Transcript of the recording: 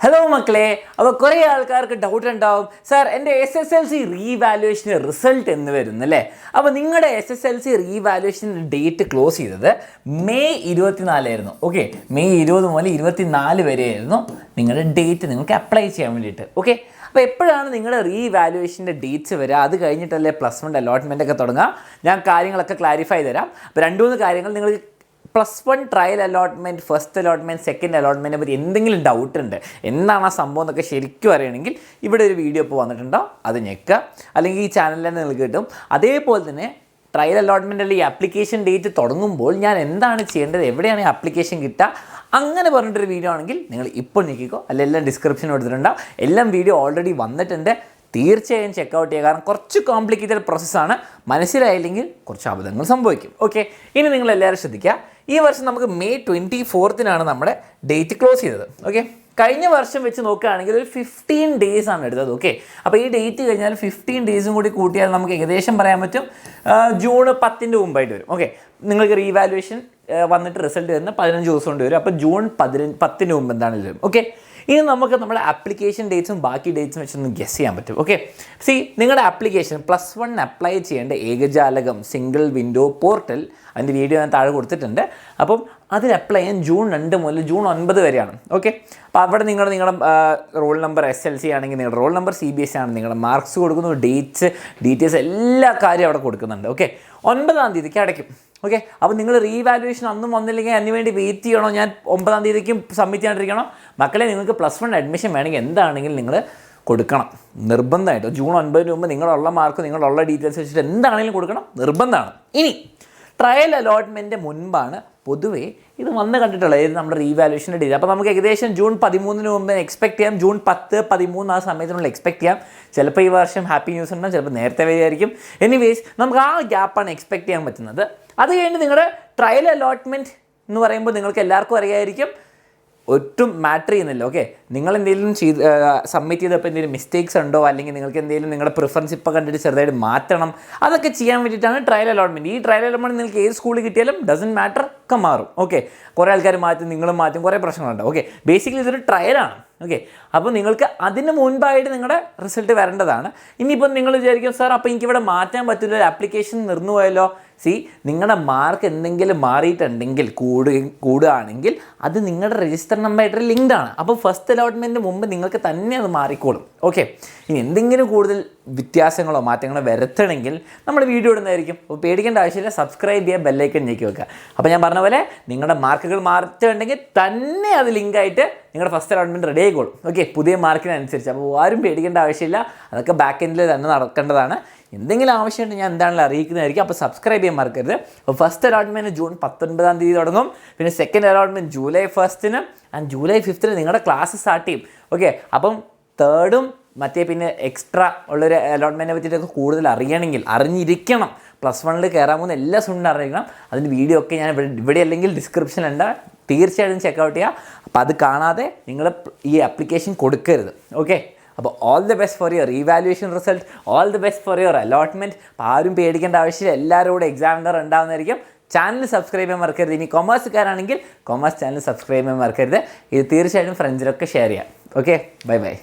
Hello മക്കളെ, അപ്പോൾ കുറേ ആൾക്കാർക്ക് ഡൗട്ട് ഉണ്ടാവും, സാർ എൻ്റെ SSLC റീവാലുവേഷൻ്റെ റിസൾട്ട് എന്ന് വരുന്നല്ലേ. അപ്പോൾ നിങ്ങളുടെ SSLC റീവാലുവേഷൻ്റെ ഡേറ്റ് ക്ലോസ് ചെയ്തത് മെയ് 24 ആയിരുന്നു. ഓക്കെ, മെയ് 20 മുതൽ 24 വരെയായിരുന്നു നിങ്ങളുടെ ഡേറ്റ് നിങ്ങൾക്ക് അപ്ലൈ ചെയ്യാൻ വേണ്ടിയിട്ട്. ഓക്കെ, അപ്പോൾ എപ്പോഴാണ് നിങ്ങളുടെ റീവാലുവേഷൻ്റെ ഡേറ്റ്സ് വരിക? അത് കഴിഞ്ഞിട്ടല്ലേ +1 അലോട്ട്മെൻ്റ് ഒക്കെ തുടങ്ങുക. ഞാൻ കാര്യങ്ങളൊക്കെ ക്ലാരിഫൈ തരാം. അപ്പോൾ 2-3 കാര്യങ്ങൾ നിങ്ങൾ +1 trial allotment, first allotment, second അലോട്ട്മെൻറ്റിനെ പറ്റി എന്തെങ്കിലും ഡൗട്ട് ഉണ്ട്, എന്താണ് ആ സംഭവം എന്നൊക്കെ ശരിക്കും അറിയണമെങ്കിൽ ഇവിടെ ഒരു വീഡിയോ ഇപ്പോൾ വന്നിട്ടുണ്ടോ, അത് ഞെക്കുക, അല്ലെങ്കിൽ ഈ ചാനലിൽ തന്നെ നിങ്ങൾക്ക് കിട്ടും. അതേപോലെ തന്നെ ട്രയൽ അലോട്ട്മെൻറ്റിൽ ഈ ആപ്ലിക്കേഷൻ ഡേറ്റ് തുടങ്ങുമ്പോൾ ഞാൻ എന്താണ് ചെയ്യേണ്ടത്, എവിടെയാണ് ഈ ആപ്ലിക്കേഷൻ കിട്ടുക, അങ്ങനെ പറഞ്ഞിട്ടൊരു വീഡിയോ ആണെങ്കിൽ നിങ്ങൾ ഇപ്പോൾ ഞെക്കിക്കോ. എല്ലാം ഡിസ്ക്രിപ്ഷനിൽ കൊടുത്തിട്ടുണ്ടാവും. എല്ലാം വീഡിയോ ഓൾറെഡി വന്നിട്ടുണ്ട്, തീർച്ചയായും ചെക്കൗട്ട് ചെയ്യുക. കാരണം കുറച്ച് കോംപ്ലിക്കേറ്റഡ് പ്രോസസ്സാണ്, മനസ്സിലായില്ലെങ്കിൽ കുറച്ച് അബദ്ധങ്ങൾ സംഭവിക്കും. ഓക്കെ, ഇനി നിങ്ങളെല്ലാവരും ശ്രദ്ധിക്കുക. ഈ വർഷം നമുക്ക് മെയ് 24 നമ്മുടെ ഡേറ്റ് ക്ലോസ് ചെയ്തത്. ഓക്കെ, കഴിഞ്ഞ വർഷം വെച്ച് നോക്കുകയാണെങ്കിൽ ഒരു 15 days ആണ് എടുത്തത്. ഓക്കെ, അപ്പോൾ ഈ ഡേറ്റ് കഴിഞ്ഞാൽ 15 days കൂടി കൂട്ടിയാൽ നമുക്ക് ഏകദേശം പറയാൻ പറ്റും ജൂൺ 10 മുമ്പായിട്ട് വരും. ഓക്കെ, നിങ്ങൾക്ക് റീവാലുവേഷൻ വന്നിട്ട് റിസൾട്ട് വരുന്ന 15 ദിവസം കൊണ്ട് വരും. അപ്പോൾ ജൂൺ 10 മുമ്പ് എന്താണ് വരും. ഓക്കെ, ഇനി നമുക്ക് നമ്മുടെ ആപ്ലിക്കേഷൻ ഡേറ്റ്സും ബാക്കി ഡേറ്റ്സും വെച്ചൊന്ന് ഗസ് ചെയ്യാൻ പറ്റും. ഓക്കെ, നിങ്ങളുടെ ആപ്ലിക്കേഷൻ +1 അപ്ലൈ ചെയ്യേണ്ട ഏകജാലകം സിംഗിൾ വിൻഡോ പോർട്ടൽ, അതിൻ്റെ വീഡിയോ ഞാൻ താഴെ കൊടുത്തിട്ടുണ്ട്. അപ്പം അതിൽ അപ്ലൈ ചെയ്യാൻ ജൂൺ 2 മുതൽ ജൂൺ 9 വരെയാണ്. ഓക്കെ, അപ്പോൾ അവിടെ നിങ്ങളുടെ റോൾ നമ്പർ SSLC ആണെങ്കിൽ നിങ്ങളുടെ റോൾ നമ്പർ CBSE ആണ്, നിങ്ങളുടെ മാർക്സ് കൊടുക്കുന്നു, ഡീറ്റെയിൽസ് എല്ലാ കാര്യവും അവിടെ കൊടുക്കുന്നുണ്ട്. ഓക്കെ, 9-ാം തീയതിക്ക് അടയ്ക്കും. ഓക്കെ, അപ്പോൾ നിങ്ങൾ റീവാലുവേഷൻ അന്നും വന്നില്ലെങ്കിൽ അതിന് വേണ്ടി വെയിറ്റ് ചെയ്യണോ, ഞാൻ 9-ാം തീയതിക്കും സബ്മിറ്റ് ചെയ്യാണ്ടിരിക്കണോ? മക്കളെ, നിങ്ങൾക്ക് +1 അഡ്മിഷൻ വേണമെങ്കിൽ എന്താണെങ്കിലും നിങ്ങൾ കൊടുക്കണം നിർബന്ധമായിട്ട്. ജൂൺ 9 മുമ്പ് നിങ്ങളുള്ള മാർക്ക്, നിങ്ങളുള്ള ഡീറ്റെയിൽസ് വെച്ചിട്ട് എന്താണെങ്കിലും കൊടുക്കണം, നിർബന്ധമാണ്. ഇനി ട്രയൽ അലോട്ട്മെൻറ്റ് മുൻപാണ് പൊതുവേ ഇത് വന്ന് കണ്ടിട്ടുള്ളത്, ഇത് നമ്മുടെ റീവാലുവേഷൻ്റെ ഡേറ്റ്. അപ്പോൾ നമുക്ക് ഏകദേശം ജൂൺ 13 മുമ്പ് എക്സ്പെക്ട് ചെയ്യാം, ജൂൺ 10, 13 ആ സമയത്തിനുള്ള എക്സ്പെക്ട് ചെയ്യാം. ചിലപ്പോൾ ഈ വർഷം ഹാപ്പി ന്യൂസ് ഉണ്ടാകും, ചിലപ്പോൾ നേരത്തെ വരികയായിരിക്കും. എനിവേസ് നമുക്ക് ആ ഗ്യാപ്പാണ് എക്സ്പെക്ട് ചെയ്യാൻ പറ്റുന്നത്. അത് കഴിഞ്ഞ് നിങ്ങളുടെ ട്രയൽ അലോട്ട്മെൻറ്റ് എന്ന് പറയുമ്പോൾ നിങ്ങൾക്ക് എല്ലാവർക്കും അറിയാമായിരിക്കും, ഒട്ടും മാറ്റർ ചെയ്യുന്നില്ല. ഓക്കെ, നിങ്ങൾ എന്തെങ്കിലും സബ്മിറ്റ് ചെയ്തപ്പോൾ എന്തെങ്കിലും മിസ്റ്റേക്സ് ഉണ്ടോ, അല്ലെങ്കിൽ നിങ്ങൾക്ക് എന്തെങ്കിലും നിങ്ങളുടെ പ്രിഫറൻസ് ഇപ്പോൾ കണ്ടിട്ട് ചെറുതായിട്ട് മാറ്റണം, അതൊക്കെ ചെയ്യാൻ വേണ്ടിയിട്ടാണ് ട്രയൽ അലോട്ട്മെൻറ്റ്. ഈ ട്രയൽ അലോട്ട്മെൻറ്റ് നിങ്ങൾക്ക് ഏത് സ്കൂളിൽ കിട്ടിയാലും ഡസൻറ്റ് മാറ്റർ, ഒക്കെ മാറും. ഓക്കെ, കുറേ ആൾക്കാർ മാറ്റും, നിങ്ങളും മാറ്റും, കുറേ പ്രശ്നങ്ങളുണ്ട്. ഓക്കെ, ബേസിക്കലി ഇതൊരു ട്രയലാണ്. ഓക്കെ, അപ്പോൾ നിങ്ങൾക്ക് അതിന് മുൻപായിട്ട് നിങ്ങളുടെ റിസൾട്ട് വരേണ്ടതാണ്. ഇനിയിപ്പോൾ നിങ്ങൾ വിചാരിക്കും, സാർ അപ്പോൾ എനിക്കിവിടെ മാറ്റാൻ പറ്റില്ല, ആപ്ലിക്കേഷൻ നിർന്നു പോയല്ലോ. നിങ്ങളുടെ മാർക്ക് എന്തെങ്കിലും മാറിയിട്ടുണ്ടെങ്കിൽ കൂടുകയാണെങ്കിൽ അത് നിങ്ങളുടെ രജിസ്റ്റർ നമ്പറായിട്ട് ലിങ്ക്ഡ് ആണ്. അപ്പോൾ ഫസ്റ്റ് അലോട്ട്മെൻറ്റ് മുമ്പ് നിങ്ങൾക്ക് തന്നെ അത് മാറിക്കോളും. ഓക്കെ, ഇനി എന്തെങ്കിലും കൂടുതൽ വ്യത്യാസങ്ങളോ മാറ്റങ്ങളോ വരുത്തണമെങ്കിൽ നമ്മൾ വീഡിയോ ഇടുന്നതായിരിക്കും. അപ്പോൾ പേടിക്കേണ്ട ആവശ്യമില്ല, സബ്സ്ക്രൈബ് ചെയ്യുക, ബെല്ലൈക്കൺ ഞെക്കി വെക്കുക. അപ്പോൾ ഞാൻ പറഞ്ഞ പോലെ നിങ്ങളുടെ മാർക്കുകൾ മാറ്റുന്നുണ്ടെങ്കിൽ തന്നെ അത് ലിങ്കായിട്ട് നിങ്ങളുടെ ഫസ്റ്റ് അലോട്ട്മെൻറ്റ് റെഡി ആയിക്കോളും. ഓക്കെ, പുതിയ മാർക്കിനനുസരിച്ച്. അപ്പോൾ ആരും പേടിക്കേണ്ട ആവശ്യമില്ല, അതൊക്കെ ബാക്ക് എൻഡിൽ തന്നെ നടക്കേണ്ടതാണ്. എന്തെങ്കിലും ആവശ്യമുണ്ട് ഞാൻ എന്താണെങ്കിലും അറിയിക്കുന്നതായിരിക്കും. അപ്പോൾ സബ്സ്ക്രൈബ് ചെയ്യാൻ മറക്കരുത്. അപ്പോൾ ഫസ്റ്റ് അലോട്ട്മെൻറ്റ് ജൂൺ 19-ാം തീയതി തുടങ്ങും. പിന്നെ second allotment July 1 and July 5 നിങ്ങളുടെ ക്ലാസ് സ്റ്റാർട്ട് ചെയ്യും. ഓക്കെ, അപ്പം തേർഡും പിന്നെ എക്സ്ട്രാ ഉള്ളൊരു അലോട്ട്മെൻറ്റിനെ പറ്റിയിട്ടൊക്കെ കൂടുതൽ അറിഞ്ഞിരിക്കണം. +1 കയറാൻ പോകുന്ന എല്ലാ സ്റ്റുഡൻറ്റും അറിയിക്കണം. അതിൻ്റെ വീഡിയോ ഒക്കെ ഞാൻ ഇവിടെ അല്ലെങ്കിൽ ഡിസ്ക്രിപ്ഷനിലുണ്ട്, തീർച്ചയായിട്ടും ചെക്കൗട്ട് ചെയ്യുക. അപ്പോൾ അത് കാണാതെ നിങ്ങൾ ഈ ആപ്ലിക്കേഷൻ കൊടുക്കരുത്. ഓക്കെ, അപ്പോൾ all the best for your revaluation result, all the best for your allotment. അപ്പോൾ ആരും പേടിക്കേണ്ട ആവശ്യമില്ല, എല്ലാവരും കൂടെ എക്സാമിനർ ഉണ്ടാകുന്നതായിരിക്കും. ചാനൽ സബ്സ്ക്രൈബ് ചെയ്യാൻ മറക്കരുത്. ഇനി കൊമേഴ്സുകാരാണെങ്കിൽ കൊമേഴ്സ് ചാനൽ സബ്സ്ക്രൈബ് ചെയ്യാൻ മറക്കരുത്. ഇത് തീർച്ചയായിട്ടും ഫ്രണ്ട്സിലൊക്കെ ഷെയർ ചെയ്യാം. Okay, bye bye.